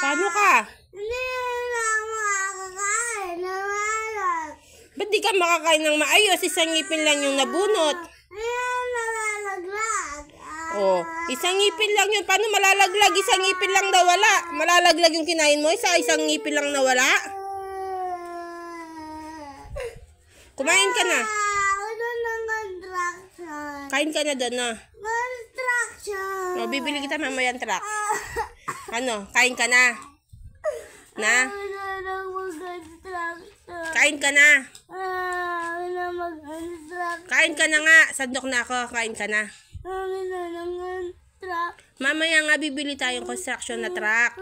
Paano ka? Hindi na makakain na malas. Ba't di ka makakain ng maayos? Isang ngipin lang yung nabunot. Ayan, nalalaglag. Oh, isang ngipin lang yun. Paano malalaglag? Isang ngipin lang nawala. Malalaglag yung kinain mo? Isang ngipin lang nawala? Kumain ka na. Ano ng construction? Kain ka na doon, no? Construction. O, bibili kita mamaya ng truck. Ano? Kain ka na? Na? Ano ng mag-construction? Kain ka na? Ano mag-construction? Kain ka na nga. Sandok na ako. Kain ka na. Ano ng construction? Mamaya nga bibili tayong construction na truck.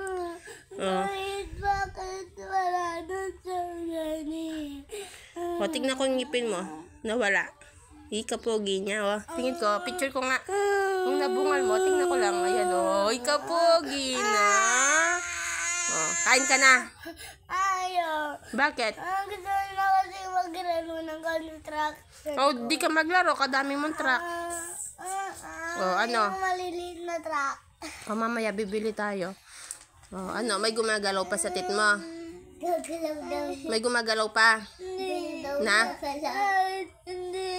Oh. Bakit wala doon sa gani? O, tignan ko yung ngipin mo. Nawala. Ikapogi niya, oh. Tingin ko, picture ko nga. Yung nabungal mo, tingnan ko lang. Ayan, oh. Ikapogi na. Oh, kain ka na. Ayaw. Bakit? Gusto na kasi maglaro ng construction. Oh, di ka maglaro. Kadami mong truck. Oh, ano? Yung maliliit na truck. O, mamaya bibili tayo. Oh, ano? May gumagalaw pa sa tit mo. Gagalaw daw. May gumagalaw pa. Hindi daw. Na? Hindi.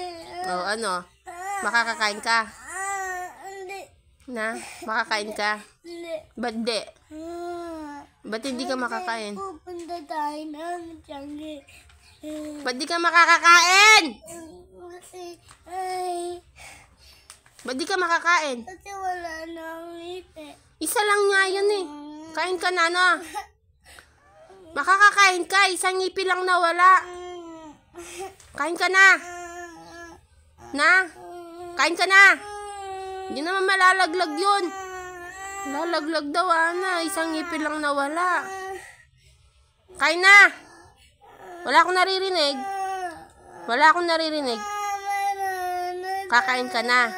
Oh, ano? Makakakain ka. Hindi. Na? Makakain ka. Hindi. Ba't di? Ba't hindi ka makakain? Pupunta tayo ng Changi. Ba't di ka makakakain? Kasi, ay, Ba't di ka makakain? kasi wala nang ngiti. Isa lang nga yun eh. Kain ka na, no? Makakakain ka. Isang ngipin lang nawala. Kain ka na. Na? Kain ka na. Hindi naman malalaglag yun. Lalaglag daw, Ana. Isang ngipin lang nawala. Kain na. Wala akong naririnig. Wala akong naririnig. Kakain ka na.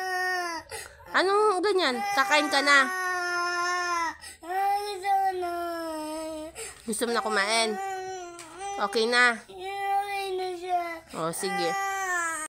Anong ganyan? Kakain ka na. Gusto mo na kumain? Okay na. Okay na siya. O, sige.